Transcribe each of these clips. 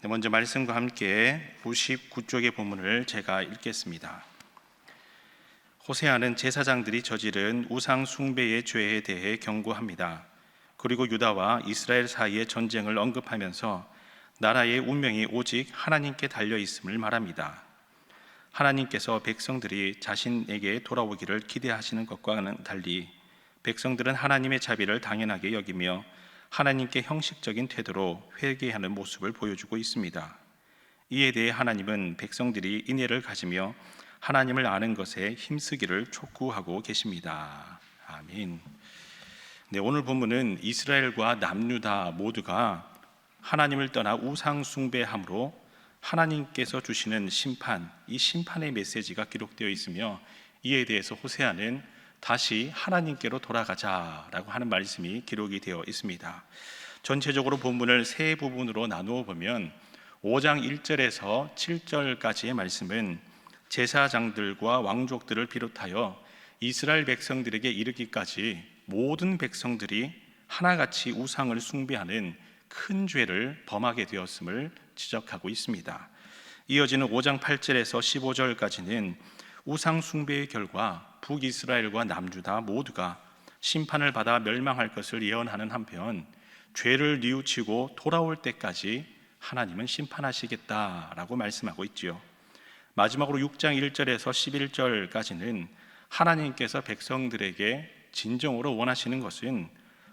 먼저 말씀과 함께 99쪽의 본문을 제가 읽겠습니다. 호세아는 제사장들이 저지른 우상 숭배의 죄에 대해 경고합니다. 그리고 유다와 이스라엘 사이의 전쟁을 언급하면서 나라의 운명이 오직 하나님께 달려 있음을 말합니다. 하나님께서 백성들이 자신에게 돌아오기를 기대하시는 것과는 달리 백성들은 하나님의 자비를 당연하게 여기며 하나님께 형식적인 태도로 회개하는 모습을 보여주고 있습니다. 이에 대해 하나님은 백성들이 인내를 가지며 하나님을 아는 것에 힘쓰기를 촉구하고 계십니다. 아멘. 오늘 본문은 이스라엘과 남유다 모두가 하나님을 떠나 우상 숭배함으로 하나님께서 주시는 심판, 이 심판의 메시지가 기록되어 있으며 이에 대해서 호세아는 다시 하나님께로 돌아가자라고 하는 말씀이 기록이 되어 있습니다. 전체적으로 본문을 세 부분으로 나누어 보면 5장 1절에서 7절까지의 말씀은 제사장들과 왕족들을 비롯하여 이스라엘 백성들에게 이르기까지 모든 백성들이 하나같이 우상을 숭배하는 큰 죄를 범하게 되었음을 지적하고 있습니다. 이어지는 5장 8절에서 15절까지는 우상 숭배의 결과 북이스라엘과 남유다 모두가 심판을 받아 멸망할 것을 예언하는 한편 죄를 뉘우치고 돌아올 때까지 하나님은 심판하시겠다라고 말씀하고 있지요. 마지막으로 6장 1절에서 11절까지는 하나님께서 백성들에게 진정으로 원하시는 것은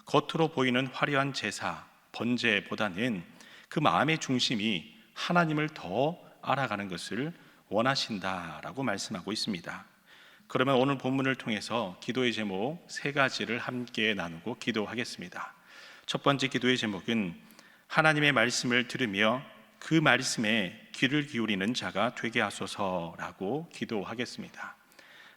겉으로 보이는 화려한 제사, 번제보다는 그 마음의 중심이 하나님을 더 알아가는 것을 원하신다라고 말씀하고 있습니다. 그러면 오늘 본문을 통해서 기도의 제목 세 가지를 함께 나누고 기도하겠습니다. 첫 번째 기도의 제목은 하나님의 말씀을 들으며 그 말씀에 귀를 기울이는 자가 되게 하소서라고 기도하겠습니다.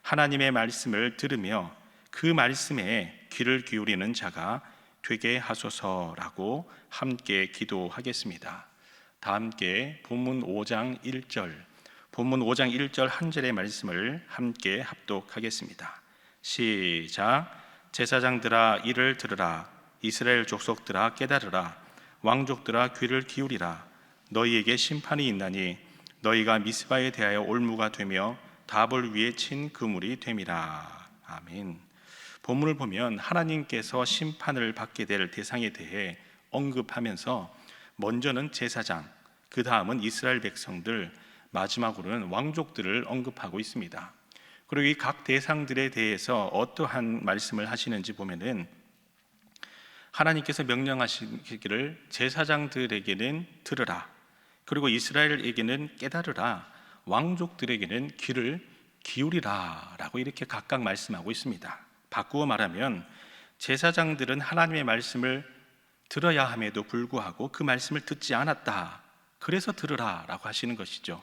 하나님의 말씀을 들으며 그 말씀에 귀를 기울이는 자가 되게 하소서라고 함께 기도하겠습니다. 다 함께 본문 5장 1절 한 절의 말씀을 함께 합독하겠습니다. 시작. 제사장들아 이를 들으라. 이스라엘 족속들아 깨달으라. 왕족들아 귀를 기울이라. 너희에게 심판이 있나니 너희가 미스바에 대하여 올무가 되며 답을 위에 친 그물이 됨이라. 아멘. 본문을 보면 하나님께서 심판을 받게 될 대상에 대해 언급하면서 먼저는 제사장, 그 다음은 이스라엘 백성들, 마지막으로는 왕족들을 언급하고 있습니다. 그리고 이 각 대상들에 대해서 어떠한 말씀을 하시는지 보면은 하나님께서 명령하시기를 제사장들에게는 들으라, 그리고 이스라엘에게는 깨달으라, 왕족들에게는 귀를 기울이라 라고 이렇게 각각 말씀하고 있습니다. 바꾸어 말하면 제사장들은 하나님의 말씀을 들어야 함에도 불구하고 그 말씀을 듣지 않았다, 그래서 들으라 라고 하시는 것이죠.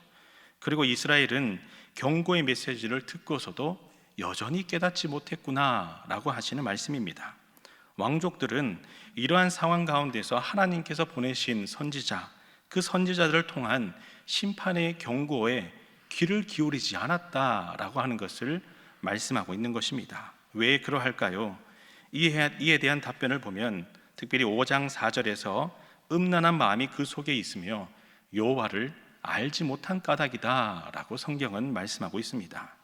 그리고 이스라엘은 경고의 메시지를 듣고서도 여전히 깨닫지 못했구나 라고 하시는 말씀입니다. 왕족들은 이러한 상황 가운데서 하나님께서 보내신 선지자, 그 선지자들을 통한 심판의 경고에 귀를 기울이지 않았다라고 하는 것을 말씀하고 있는 것입니다. 왜 그러할까요? 이에 대한 답변을 보면 특별히 5장 4절에서 음란한 마음이 그 속에 있으며 여호와를 알지 못한 까닭이다 라고 성경은 말씀하고 있습니다.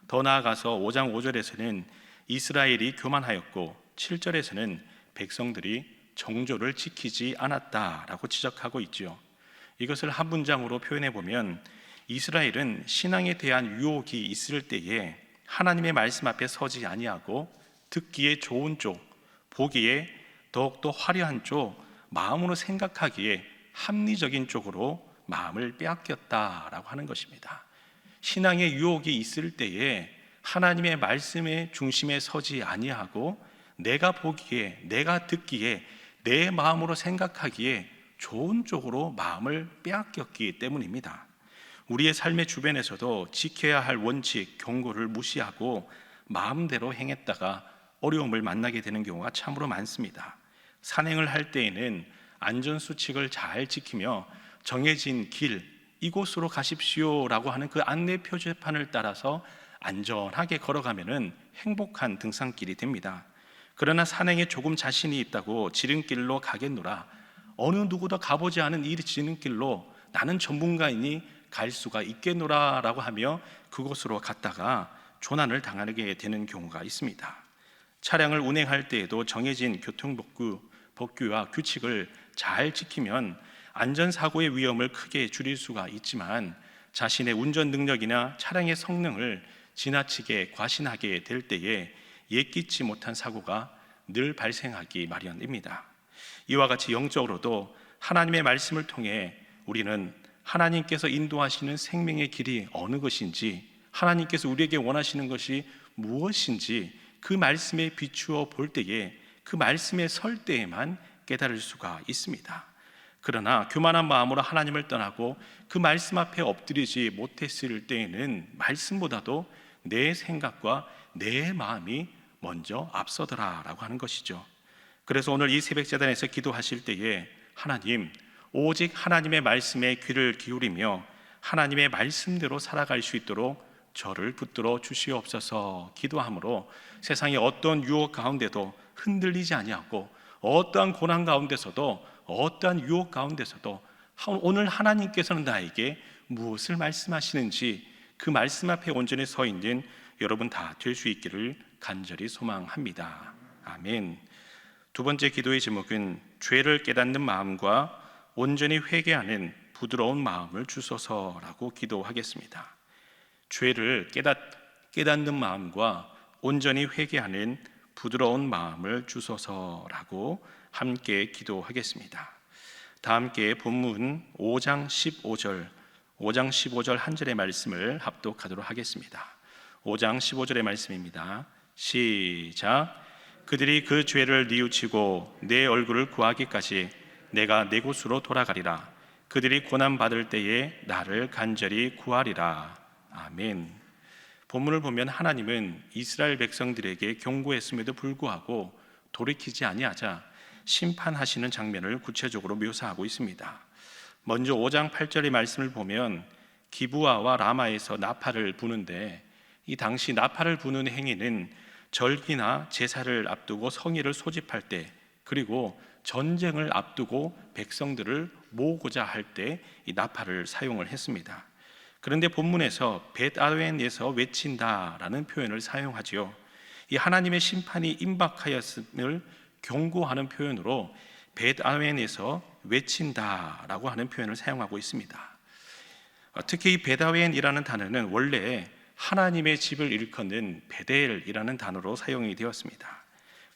더 나아가서 5장 5절에서는 이스라엘이 교만하였고 7절에서는 백성들이 정조를 지키지 않았다라고 지적하고 있죠. 이것을 한 문장으로 표현해 보면 이스라엘은 신앙에 대한 유혹이 있을 때에 하나님의 말씀 앞에 서지 아니하고 듣기에 좋은 쪽, 보기에 더욱더 화려한 쪽, 마음으로 생각하기에 합리적인 쪽으로 마음을 빼앗겼다라고 하는 것입니다. 신앙의 유혹이 있을 때에 하나님의 말씀의 중심에 서지 아니하고 내가 보기에, 내가 듣기에, 내 마음으로 생각하기에 좋은 쪽으로 마음을 빼앗겼기 때문입니다. 우리의 삶의 주변에서도 지켜야 할 원칙, 경고를 무시하고 마음대로 행했다가 어려움을 만나게 되는 경우가 참으로 많습니다. 산행을 할 때에는 안전수칙을 잘 지키며 정해진 길, 이곳으로 가십시오라고 하는 그 안내 표지판을 따라서 안전하게 걸어가면은 행복한 등산길이 됩니다. 그러나 산행에 조금 자신이 있다고 지름길로 가겠노라, 어느 누구도 가보지 않은 이 지름길로 나는 전문가이니 갈 수가 있겠노라라고 하며 그곳으로 갔다가 조난을 당하게 되는 경우가 있습니다. 차량을 운행할 때에도 정해진 교통법규와 규칙을 잘 지키면 안전사고의 위험을 크게 줄일 수가 있지만 자신의 운전 능력이나 차량의 성능을 지나치게 과신하게 될 때에 예기치 못한 사고가 늘 발생하기 마련입니다. 이와 같이 영적으로도 하나님의 말씀을 통해 우리는 하나님께서 인도하시는 생명의 길이 어느 것인지, 하나님께서 우리에게 원하시는 것이 무엇인지 그 말씀에 비추어 볼 때에 그 말씀에 설 때에만 깨달을 수가 있습니다. 그러나 교만한 마음으로 하나님을 떠나고 그 말씀 앞에 엎드리지 못했을 때에는 말씀보다도 내 생각과 내 마음이 먼저 앞서더라라고 하는 것이죠. 그래서 오늘 이 새벽제단에서 기도하실 때에 하나님, 오직 하나님의 말씀에 귀를 기울이며 하나님의 말씀대로 살아갈 수 있도록 저를 붙들어 주시옵소서 기도함으로 세상의 어떤 유혹 가운데도 흔들리지 아니하고 어떠한 고난 가운데서도 어떠한 유혹 가운데서도 오늘 하나님께서는 나에게 무엇을 말씀하시는지 그 말씀 앞에 온전히 서 있는 여러분 다 될 수 있기를 간절히 소망합니다. 아멘. 두 번째 기도의 제목은 죄를 깨닫는 마음과 온전히 회개하는 부드러운 마음을 주소서라고 기도하겠습니다. 죄를 깨닫는 마음과 온전히 회개하는 부드러운 마음을 주소서라고 함께 기도하겠습니다. 다 함께 본문 5장 15절 한 절의 말씀을 합독하도록 하겠습니다. 5장 15절의 말씀입니다. 시작. 그들이 그 죄를 뉘우치고 내 얼굴을 구하기까지 내가 내 곳으로 돌아가리라. 그들이 고난받을 때에 나를 간절히 구하리라. 아멘. 본문을 보면 하나님은 이스라엘 백성들에게 경고했음에도 불구하고 돌이키지 아니하자 심판하시는 장면을 구체적으로 묘사하고 있습니다. 먼저 5장 8절의 말씀을 보면 기브아와 라마에서 나팔을 부는데 이 당시 나팔을 부는 행위는 절기나 제사를 앞두고 성의를 소집할 때 그리고 전쟁을 앞두고 백성들을 모으고자 할 때 이 나팔을 사용을 했습니다. 그런데 본문에서 벳아웬에서 외친다라는 표현을 사용하지요. 이 하나님의 심판이 임박하였음을 경고하는 표현으로 벳아웬에서 외친다라고 하는 표현을 사용하고 있습니다. 특히 이 벳아웬이라는 단어는 원래 하나님의 집을 일컫는 베델이라는 단어로 사용이 되었습니다.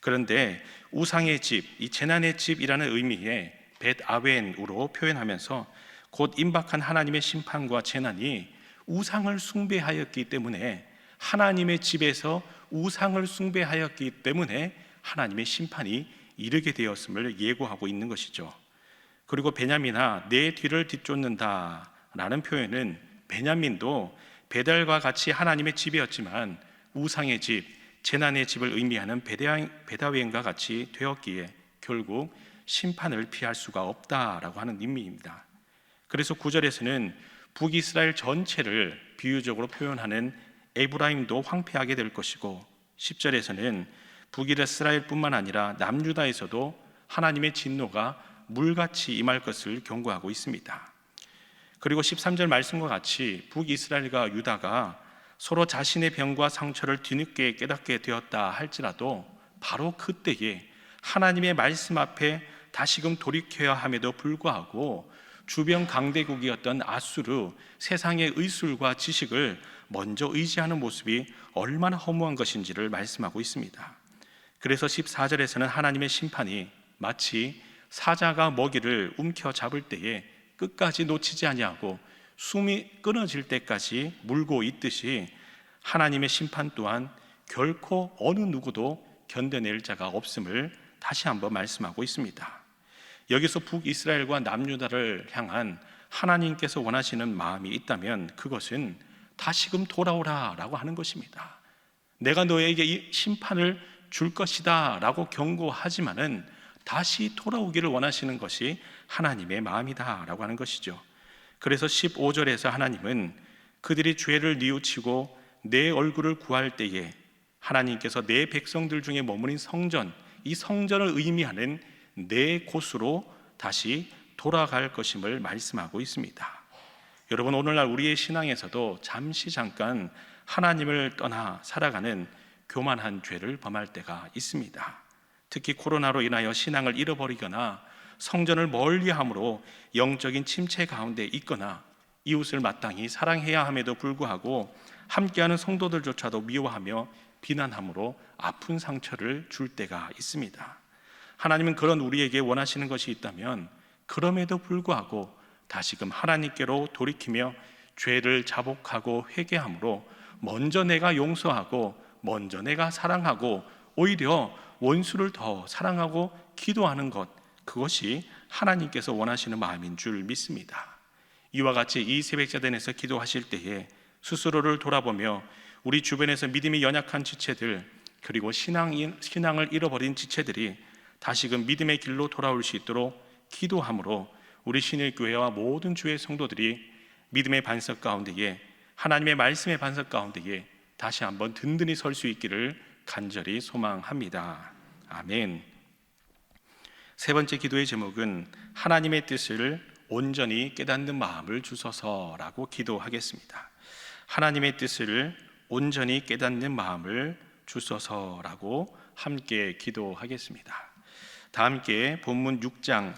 그런데 우상의 집, 이 재난의 집이라는 의미의 벳아웬으로 표현하면서 곧 임박한 하나님의 심판과 재난이 우상을 숭배하였기 때문에 하나님의 집에서 우상을 숭배하였기 때문에 하나님의 심판이 이르게 되었음을 예고하고 있는 것이죠. 그리고 베냐민아 내 뒤를 뒤쫓는다 라는 표현은 베냐민도 베델과 같이 하나님의 집이었지만 우상의 집, 재난의 집을 의미하는 벳아웬과 같이 되었기에 결국 심판을 피할 수가 없다라고 하는 의미입니다. 그래서 9절에서는 북이스라엘 전체를 비유적으로 표현하는 에브라임도 황폐하게 될 것이고 10절에서는 북이스라엘뿐만 아니라 남유다에서도 하나님의 진노가 물같이 임할 것을 경고하고 있습니다. 그리고 13절 말씀과 같이 북이스라엘과 유다가 서로 자신의 병과 상처를 뒤늦게 깨닫게 되었다 할지라도 바로 그때에 하나님의 말씀 앞에 다시금 돌이켜야 함에도 불구하고 주변 강대국이었던 아수르, 세상의 의술과 지식을 먼저 의지하는 모습이 얼마나 허무한 것인지를 말씀하고 있습니다. 그래서 14절에서는 하나님의 심판이 마치 사자가 먹이를 움켜잡을 때에 끝까지 놓치지 아니하고 숨이 끊어질 때까지 물고 있듯이 하나님의 심판 또한 결코 어느 누구도 견뎌낼 자가 없음을 다시 한번 말씀하고 있습니다. 여기서 북이스라엘과 남유다를 향한 하나님께서 원하시는 마음이 있다면 그것은 다시금 돌아오라 라고 하는 것입니다. 내가 너에게 이 심판을 줄 것이다 라고 경고하지만은 다시 돌아오기를 원하시는 것이 하나님의 마음이다 라고 하는 것이죠. 그래서 15절에서 하나님은 그들이 죄를 뉘우치고 내 얼굴을 구할 때에 하나님께서 내 백성들 중에 머무린 성전, 이 성전을 의미하는 내 곳으로 다시 돌아갈 것임을 말씀하고 있습니다. 여러분, 오늘날 우리의 신앙에서도 잠깐 하나님을 떠나 살아가는 교만한 죄를 범할 때가 있습니다. 특히 코로나로 인하여 신앙을 잃어버리거나 성전을 멀리함으로 영적인 침체 가운데 있거나 이웃을 마땅히 사랑해야 함에도 불구하고 함께하는 성도들조차도 미워하며 비난함으로 아픈 상처를 줄 때가 있습니다. 하나님은 그런 우리에게 원하시는 것이 있다면 그럼에도 불구하고 다시금 하나님께로 돌이키며 죄를 자복하고 회개함으로 먼저 내가 용서하고 먼저 내가 사랑하고 오히려 원수를 더 사랑하고 기도하는 것, 그것이 하나님께서 원하시는 마음인 줄 믿습니다. 이와 같이 이 새벽자단에서 기도하실 때에 스스로를 돌아보며 우리 주변에서 믿음이 연약한 지체들, 그리고 신앙을 잃어버린 지체들이 다시금 믿음의 길로 돌아올 수 있도록 기도함으로 우리 신일교회와 모든 주의 성도들이 믿음의 반석 가운데에, 하나님의 말씀의 반석 가운데에 다시 한번 든든히 설 수 있기를 간절히 소망합니다. 아멘. 세 번째 기도의 제목은 하나님의 뜻을 온전히 깨닫는 마음을 주소서라고 기도하겠습니다. 하나님의 뜻을 온전히 깨닫는 마음을 주소서라고 함께 기도하겠습니다. 다 함께 본문 6장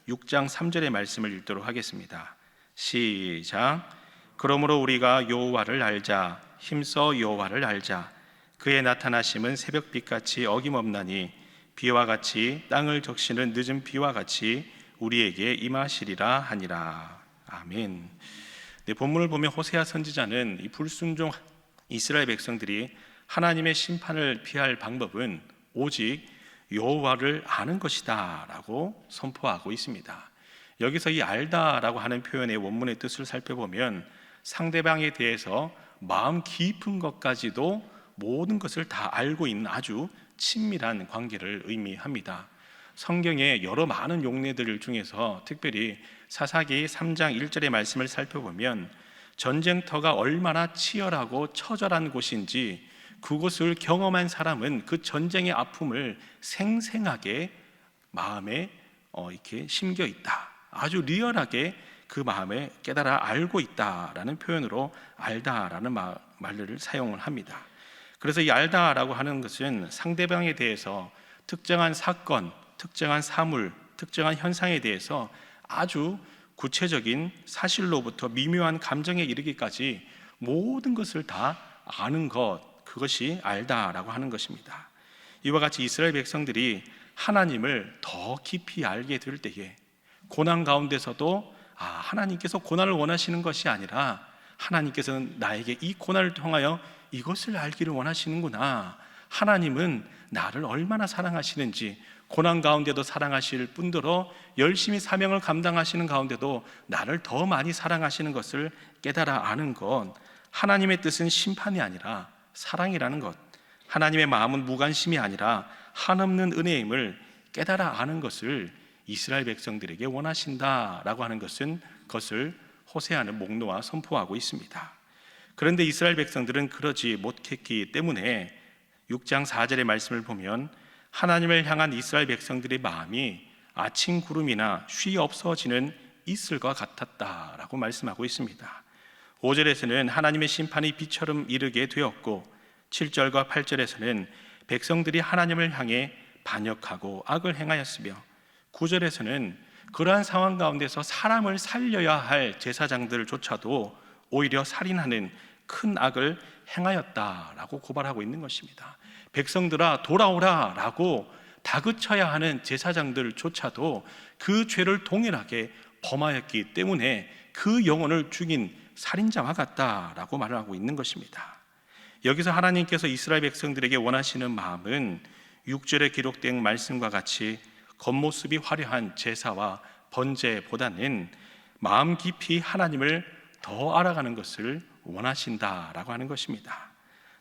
3절의 말씀을 읽도록 하겠습니다. 시작. 그러므로 우리가 여호와를 알자, 힘써 여호와를 알자. 그의 나타나심은 새벽빛같이 어김없나니 비와 같이 땅을 적시는 늦은 비와 같이 우리에게 임하시리라 하니라. 아멘. 네, 본문을 보면 호세아 선지자는 이 불순종 이스라엘 백성들이 하나님의 심판을 피할 방법은 오직 여호와를 아는 것이다 라고 선포하고 있습니다. 여기서 이 알다라고 하는 표현의 원문의 뜻을 살펴보면 상대방에 대해서 마음 깊은 것까지도 모든 것을 다 알고 있는 아주 친밀한 관계를 의미합니다. 성경의 여러 많은 용례들 중에서 특별히 사사기 3장 1절의 말씀을 살펴보면 전쟁터가 얼마나 치열하고 처절한 곳인지 그곳을 경험한 사람은 그 전쟁의 아픔을 생생하게 마음에 이렇게 심겨 있다. 아주 리얼하게 그 마음에 깨달아 알고 있다라는 표현으로 알다라는 말을 사용을 합니다. 그래서 이 알다라고 하는 것은 상대방에 대해서 특정한 사건, 특정한 사물, 특정한 현상에 대해서 아주 구체적인 사실로부터 미묘한 감정에 이르기까지 모든 것을 다 아는 것, 그것이 알다라고 하는 것입니다. 이와 같이 이스라엘 백성들이 하나님을 더 깊이 알게 될 때에 고난 가운데서도 하나님께서 고난을 원하시는 것이 아니라 하나님께서는 나에게 이 고난을 통하여 이것을 알기를 원하시는구나. 하나님은 나를 얼마나 사랑하시는지, 고난 가운데도 사랑하실 뿐더러 열심히 사명을 감당하시는 가운데도 나를 더 많이 사랑하시는 것을 깨달아 아는 것, 하나님의 뜻은 심판이 아니라 사랑이라는 것, 하나님의 마음은 무관심이 아니라 한없는 은혜임을 깨달아 아는 것을 이스라엘 백성들에게 원하신다라고 하는 것을 호세아는 목놓아 선포하고 있습니다. 그런데 이스라엘 백성들은 그러지 못했기 때문에 6장 4절의 말씀을 보면 하나님을 향한 이스라엘 백성들의 마음이 아침 구름이나 쉬 없어지는 이슬과 같았다라고 말씀하고 있습니다. 5절에서는 하나님의 심판이 비처럼 이르게 되었고 7절과 8절에서는 백성들이 하나님을 향해 반역하고 악을 행하였으며 9절에서는 그러한 상황 가운데서 사람을 살려야 할 제사장들조차도 오히려 살인하는 큰 악을 행하였다라고 고발하고 있는 것입니다. 백성들아 돌아오라 라고 다그쳐야 하는 제사장들조차도 그 죄를 동일하게 범하였기 때문에 그 영혼을 죽인 살인자와 같다라고 말을 하고 있는 것입니다. 여기서 하나님께서 이스라엘 백성들에게 원하시는 마음은 6절에 기록된 말씀과 같이 겉모습이 화려한 제사와 번제보다는 마음 깊이 하나님을 더 알아가는 것을 원하신다라고 하는 것입니다.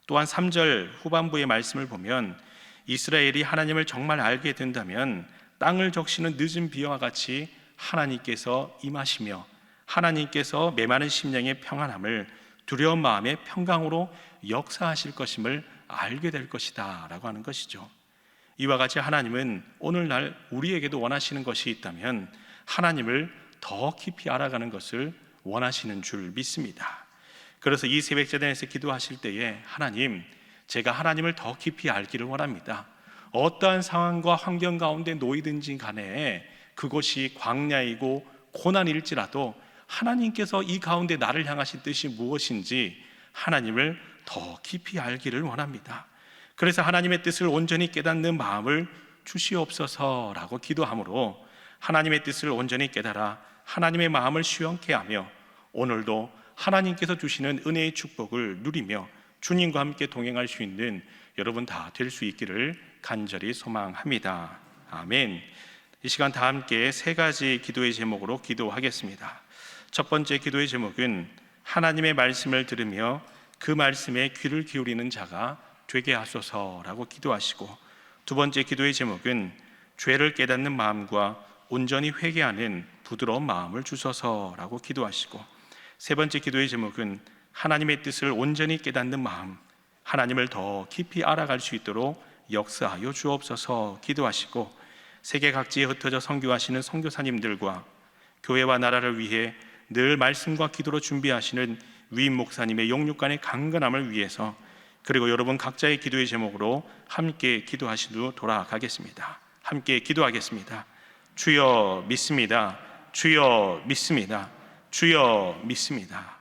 또한 3절 후반부의 말씀을 보면 이스라엘이 하나님을 정말 알게 된다면 땅을 적시는 늦은 비와 같이 하나님께서 임하시며 하나님께서 메마른 심령의 평안함을 두려운 마음의 평강으로 역사하실 것임을 알게 될 것이다 라고 하는 것이죠. 이와 같이 하나님은 오늘날 우리에게도 원하시는 것이 있다면 하나님을 더 깊이 알아가는 것을 원하시는 줄 믿습니다. 그래서 이 새벽제단에서 기도하실 때에 하나님, 제가 하나님을 더 깊이 알기를 원합니다. 어떠한 상황과 환경 가운데 놓이든지 간에 그것이 광야이고 고난일지라도 하나님께서 이 가운데 나를 향하신 뜻이 무엇인지 하나님을 더 깊이 알기를 원합니다. 그래서 하나님의 뜻을 온전히 깨닫는 마음을 주시옵소서라고 기도함으로 하나님의 뜻을 온전히 깨달아 하나님의 마음을 시원케 하며 오늘도 하나님께서 주시는 은혜의 축복을 누리며 주님과 함께 동행할 수 있는 여러분 다 될 수 있기를 간절히 소망합니다. 아멘. 이 시간 다 함께 세 가지 기도의 제목으로 기도하겠습니다. 첫 번째 기도의 제목은 하나님의 말씀을 들으며 그 말씀에 귀를 기울이는 자가 되게 하소서라고 기도하시고, 두 번째 기도의 제목은 죄를 깨닫는 마음과 온전히 회개하는 부드러운 마음을 주소서라고 기도하시고, 세 번째 기도의 제목은 하나님의 뜻을 온전히 깨닫는 마음, 하나님을 더 깊이 알아갈 수 있도록 역사하여 주옵소서 기도하시고, 세계 각지에 흩어져 선교하시는 선교사님들과 교회와 나라를 위해 늘 말씀과 기도로 준비하시는 위임 목사님의 영육간의 강건함을 위해서, 그리고 여러분 각자의 기도의 제목으로 함께 기도하신 후 돌아가겠습니다. 함께 기도하겠습니다. 주여 믿습니다. 주여 믿습니다. 주여 믿습니다.